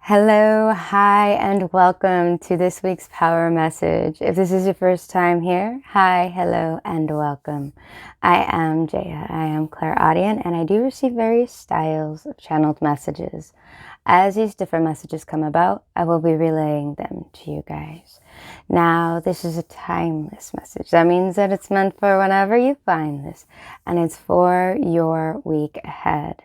Hello, hi, and welcome to this week's power message. If this is your first time here, hi, hello, and welcome. I am Jaya. I am clairaudient, and I do receive various styles of channeled messages. As these different messages come about, I will be relaying them to you guys. Now, this is a timeless message. That means that it's meant for whenever you find this, and it's for your week ahead.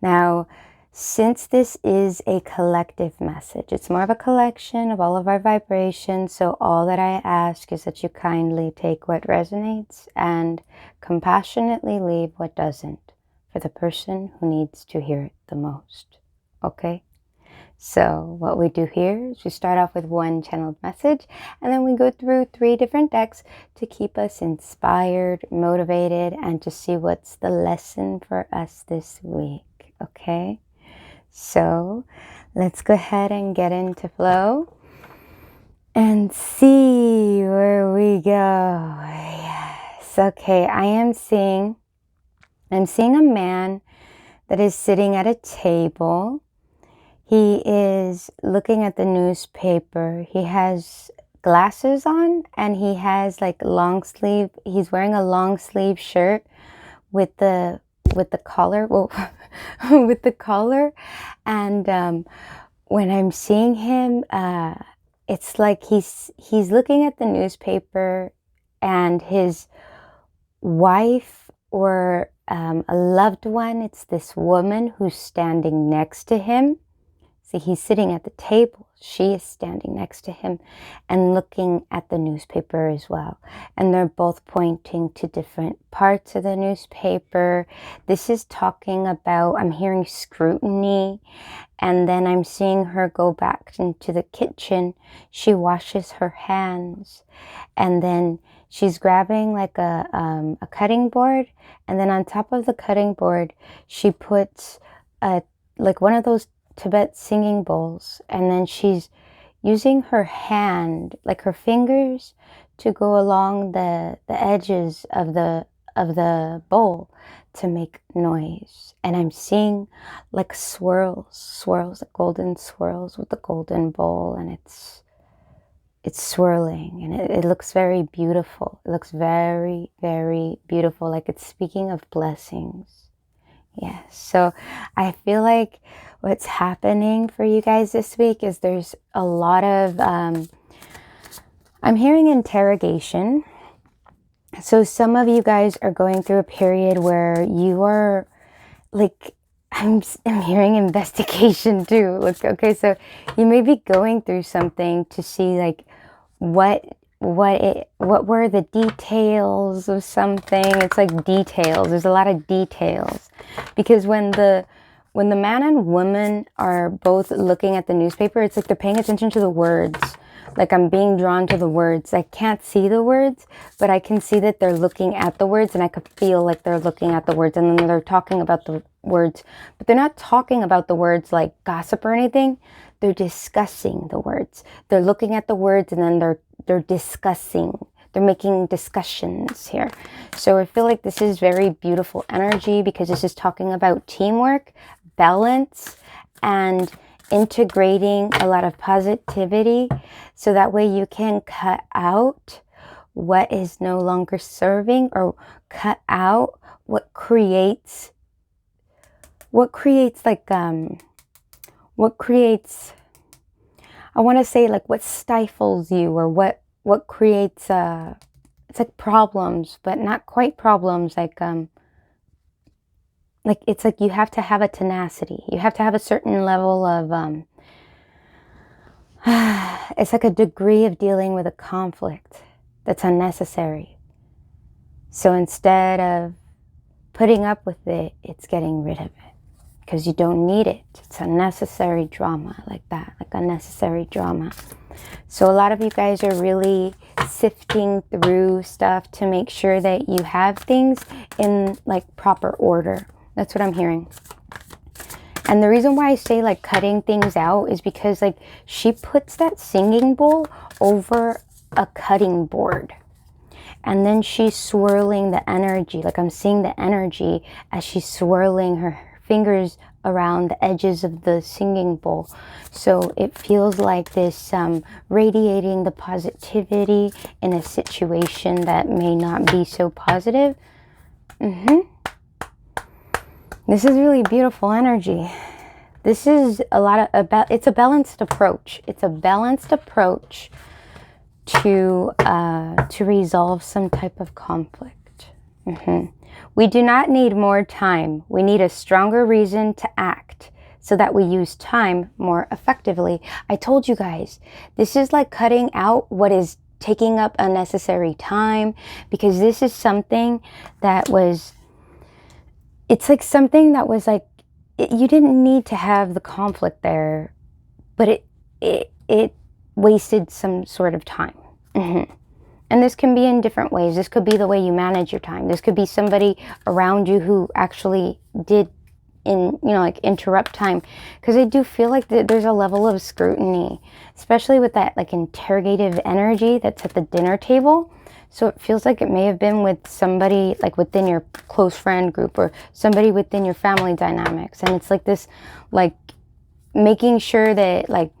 Now, since this is a collective message, it's more of a collection of all of our vibrations. So all that I ask is that you kindly take what resonates and compassionately leave what doesn't for the person who needs to hear it the most. Okay? So what we do here is we start off with one channeled message, and then we go through 3 different decks to keep us inspired, motivated, and to see what's the lesson for us this week. Okay? So let's go ahead and get into flow and see where we go. Yes. Okay. I'm seeing a man that is sitting at a table. He is looking at the newspaper. He has glasses on and he has like he's wearing a long sleeve shirt with the collar, with the collar, and when I'm seeing him, it's like he's looking at the newspaper, and his wife or a loved one, it's this woman who's standing next to him. See, he's sitting at the table. She is standing next to him and looking at the newspaper as well. And they're both pointing to different parts of the newspaper. This is talking about, I'm hearing scrutiny. And then I'm seeing her go back into the kitchen. She washes her hands. And then she's grabbing like a cutting board. And then on top of the cutting board, she puts like one of those Tibet singing bowls, and then she's using her hand, like her fingers, to go along the edges of the bowl to make noise. And I'm seeing like swirls, like golden swirls with the golden bowl, and it's swirling, and it looks very beautiful. It looks very, very beautiful, like it's speaking of blessings. Yes. So I feel like what's happening for you guys this week is there's a lot of, I'm hearing interrogation. So some of you guys are going through a period where you are like, I'm hearing investigation too. Like, okay, so you may be going through something to see like what were the details of something. It's like details. There's a lot of details, because when the man and woman are both looking at the newspaper, it's like they're paying attention to the words. Like I'm being drawn to the words. I can't see the words, but I can see that they're looking at the words, and I could feel like they're looking at the words, and then they're talking about the words, but they're not talking about the words like gossip or anything. They're discussing the words. They're looking at the words, and then they're discussing. They're making discussions here. So I feel like this is very beautiful energy, because this is talking about teamwork, balance, and integrating a lot of positivity, so that way you can cut out what is no longer serving, or cut out what creates I want to say like what stifles you, or what creates it's like problems, but not quite problems. Like it's like you have to have a tenacity. You have to have a certain level of it's like a degree of dealing with a conflict that's unnecessary. So instead of putting up with it, it's getting rid of it, because you don't need it. It's unnecessary drama, like that, like unnecessary drama. So a lot of you guys are really sifting through stuff to make sure that you have things in like proper order. That's what I'm hearing. And the reason why I say like cutting things out is because like she puts that singing bowl over a cutting board. And then she's swirling the energy. Like I'm seeing the energy as she's swirling her fingers around the edges of the singing bowl. So it feels like this radiating the positivity in a situation that may not be so positive. This is really beautiful energy. This is a lot of it's a balanced approach. It's a balanced approach to resolve some type of conflict. We do not need more time. We need a stronger reason to act so that we use time more effectively. I told you guys, this is like cutting out what is taking up unnecessary time, because this is something that was, it's like something that was like, you didn't need to have the conflict there, but it wasted some sort of time. And this can be in different ways. This could be the way you manage your time. This could be somebody around you who actually did like interrupt time. Because I do feel like there's a level of scrutiny, especially with that like interrogative energy that's at the dinner table. So it feels like it may have been with somebody like within your close friend group or somebody within your family dynamics. And it's like this, like making sure that like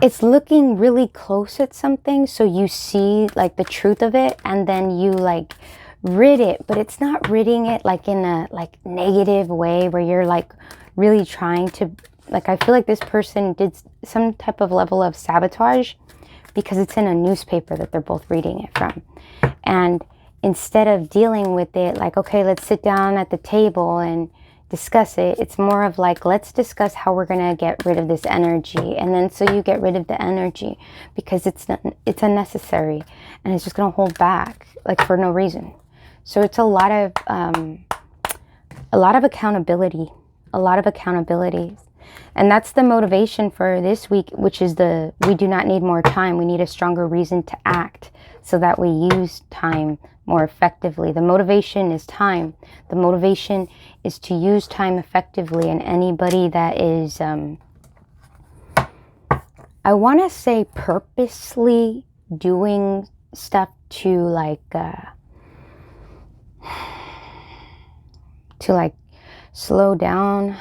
it's looking really close at something, so you see like the truth of it, and then you like rid it, but it's not ridding it like in a like negative way where you're like really trying to, like, I feel like this person did some type of level of sabotage because it's in a newspaper that they're both reading it from. And instead of dealing with it like, okay, let's sit down at the table and discuss it, it's more of like, let's discuss how we're going to get rid of this energy. And then so you get rid of the energy because it's unnecessary and it's just going to hold back like for no reason. So it's a lot of accountability, and that's the motivation for this week, which is we do not need more time. We need a stronger reason to act so that we use time more effectively. The motivation is time. The motivation is to use time effectively. And anybody that is, I want to say purposely doing stuff to like slow down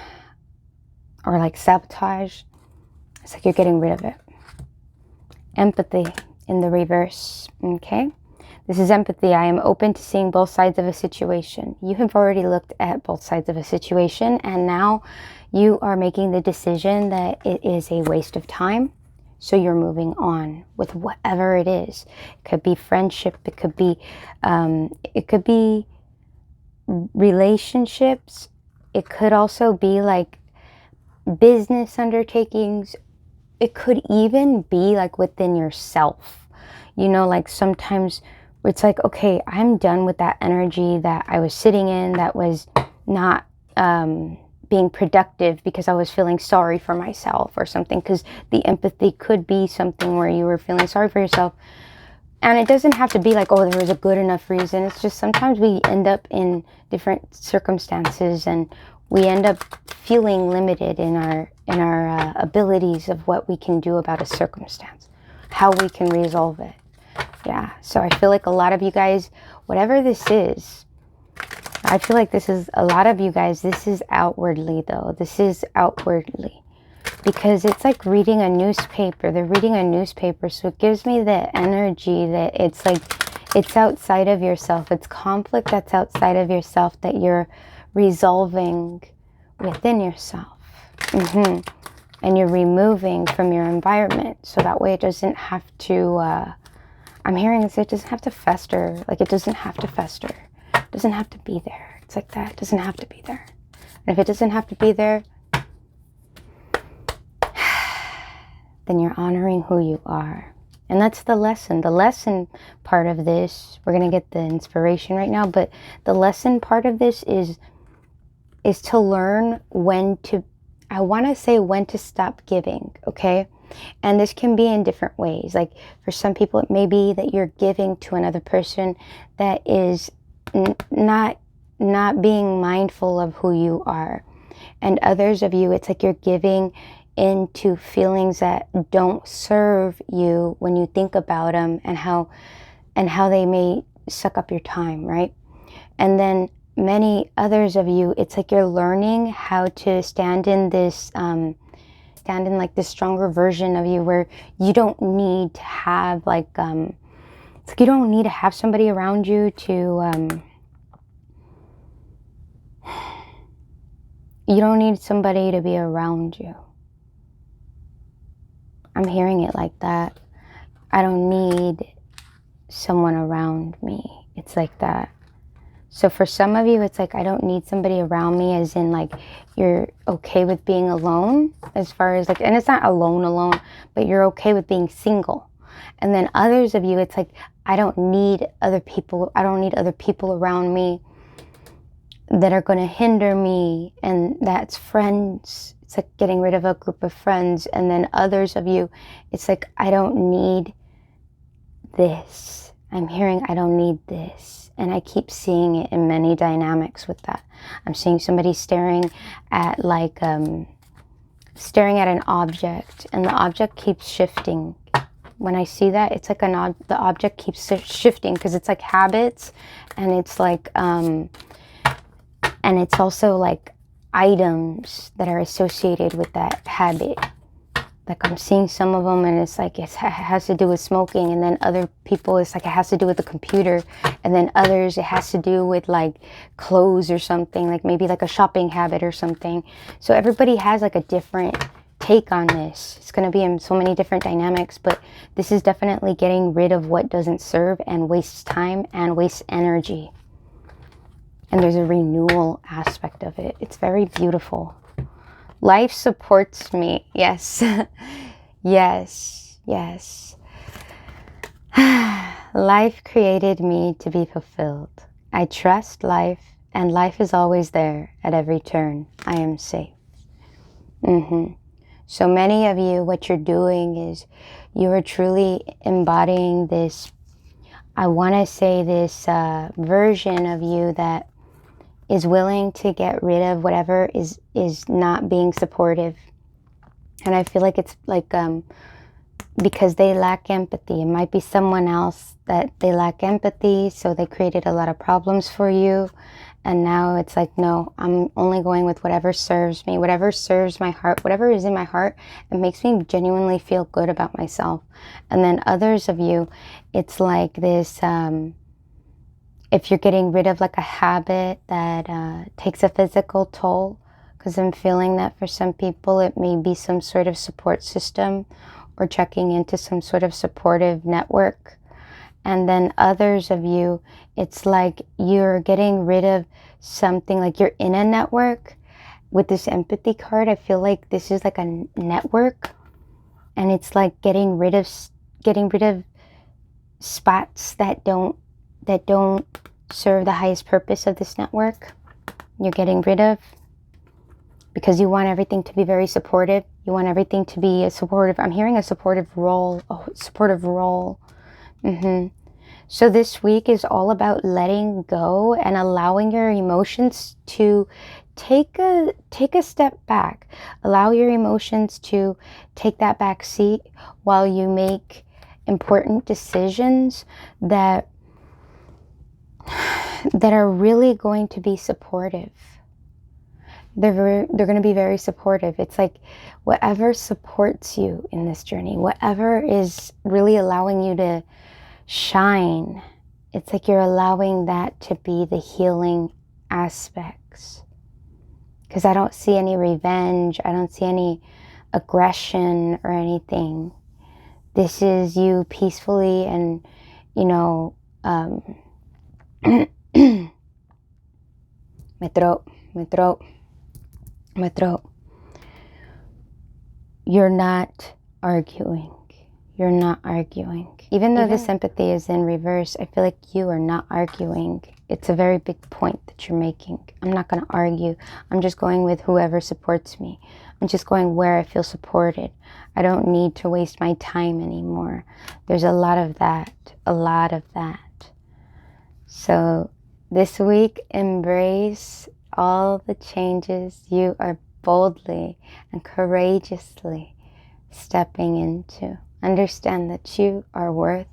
or like sabotage, it's like you're getting rid of it. Empathy in the reverse. Okay, this is empathy. I am open to seeing both sides of a situation. You have already looked at both sides of a situation, and now you are making the decision that it is a waste of time. So you're moving on with whatever it is. It could be friendship. It could be relationships. It could also be like business undertakings. It could even be like within yourself. You know, like sometimes it's like, okay, I'm done with that energy that I was sitting in that was not being productive because I was feeling sorry for myself or something. Because the empathy could be something where you were feeling sorry for yourself. And it doesn't have to be like, oh, there was a good enough reason. It's just sometimes we end up in different circumstances and we end up feeling limited in our abilities of what we can do about a circumstance, how we can resolve it. Yeah, so I feel like a lot of you guys, whatever this is, I feel like this is a lot of you guys, this is outwardly though. This is outwardly. Because it's like reading a newspaper. They're reading a newspaper. So it gives me the energy that it's like, it's outside of yourself. It's conflict that's outside of yourself that you're resolving within yourself. And you're removing from your environment. So that way it doesn't have to, I'm hearing this, it doesn't have to fester. Like it doesn't have to fester. It doesn't have to be there. It's like that. It doesn't have to be there. And if it doesn't have to be there, then you're honoring who you are. And that's the lesson. The lesson part of this, we're going to get the inspiration right now, but the lesson part of this is to learn when to, I want to say when to stop giving, okay? And this can be in different ways. Like for some people, it may be that you're giving to another person that is not being mindful of who you are. And others of you, it's like you're giving into feelings that don't serve you when you think about them and how they may suck up your time, right? And then many others of you, it's like you're learning how to stand in this, like this stronger version of you where you don't need to have like, it's like you don't need to have somebody around you to, you don't need somebody to be around you. I'm hearing it like that. I don't need someone around me. It's like that. So for some of you, it's like, I don't need somebody around me, as in like, you're okay with being alone, as far as like, and it's not alone, but you're okay with being single. And then others of you, it's like, I don't need other people. I don't need other people around me that are going to hinder me. And that's friends. It's like getting rid of a group of friends. And then others of you, it's like, I don't need this. I'm hearing, I don't need this. And I keep seeing it in many dynamics with that. I'm seeing somebody staring at like, staring at an object, and the object keeps shifting. When I see that, it's like the object keeps shifting, because it's like habits, and it's like, and it's also like items that are associated with that habit. Like I'm seeing some of them, and it's like it has to do with smoking, and then other people it's like it has to do with the computer, and then others it has to do with like clothes or something, like maybe like a shopping habit or something. So everybody has like a different take on this. It's going to be in so many different dynamics, but this is definitely getting rid of what doesn't serve and wastes time and wastes energy. And there's a renewal aspect of it. It's very beautiful. Life supports me. Yes. Yes. Yes. Life created me to be fulfilled. I trust life, and life is always there at every turn. I am safe. So many of you, what you're doing is you are truly embodying this, I want to say this version of you that is willing to get rid of whatever is not being supportive. And I feel like it's like because they lack empathy. It might be someone else that they lack empathy, so they created a lot of problems for you. And now it's like, no, I'm only going with whatever serves me, whatever serves my heart, whatever is in my heart. It makes me genuinely feel good about myself. And then others of you, it's like this, if you're getting rid of like a habit that takes a physical toll, because I'm feeling that for some people, it may be some sort of support system or checking into some sort of supportive network. And then others of you, it's like you're getting rid of something, like you're in a network. With this empathy card, I feel like this is like a network, and it's like getting rid of spots that don't serve the highest purpose of this network. You're getting rid of, because you want everything to be very supportive. You want everything to be a supportive, I'm hearing a supportive role, So this week is all about letting go and allowing your emotions to take a step back. Allow your emotions to take that back seat while you make important decisions that are really going to be supportive. They're going to be very supportive. It's like whatever supports you in this journey, whatever is really allowing you to shine, it's like you're allowing that to be the healing aspects. Because I don't see any revenge. I don't see any aggression or anything. This is you peacefully and, my throat. You're not arguing. Even though the sympathy is in reverse, I feel like you are not arguing. It's a very big point that you're making. I'm not going to argue. I'm just going with whoever supports me. I'm just going where I feel supported. I don't need to waste my time anymore. There's a lot of that. So this week, embrace all the changes you are boldly and courageously stepping into. Understand that you are worth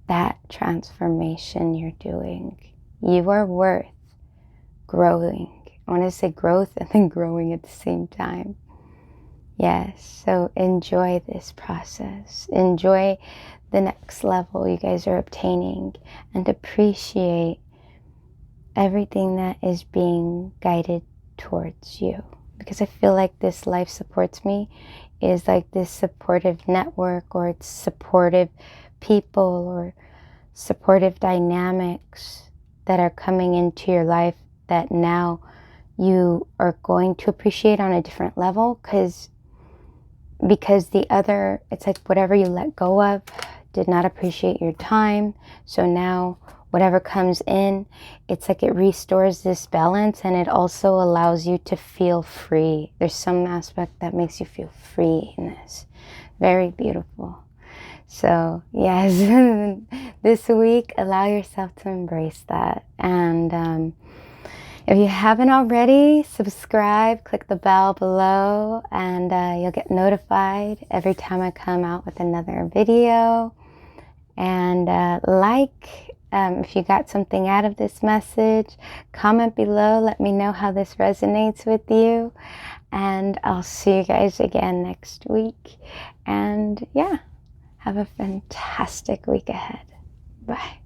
that transformation you're doing. You are worth growing. I want to say growth and then growing at the same time. Yes, so enjoy this process. Enjoy the next level you guys are obtaining, and appreciate everything that is being guided towards you. Because I feel like this life supports me is like this supportive network, or it's supportive people or supportive dynamics that are coming into your life that now you are going to appreciate on a different level, because the other, it's like whatever you let go of did not appreciate your time. So now whatever comes in, it's like it restores this balance, and it also allows you to feel free. There's some aspect that makes you feel free in this. Very beautiful. So yes, this week, allow yourself to embrace that. And if you haven't already, subscribe, click the bell below, and you'll get notified every time I come out with another video. And if you got something out of this message, comment below. Let me know how this resonates with you. And I'll see you guys again next week. And yeah, have a fantastic week ahead. Bye.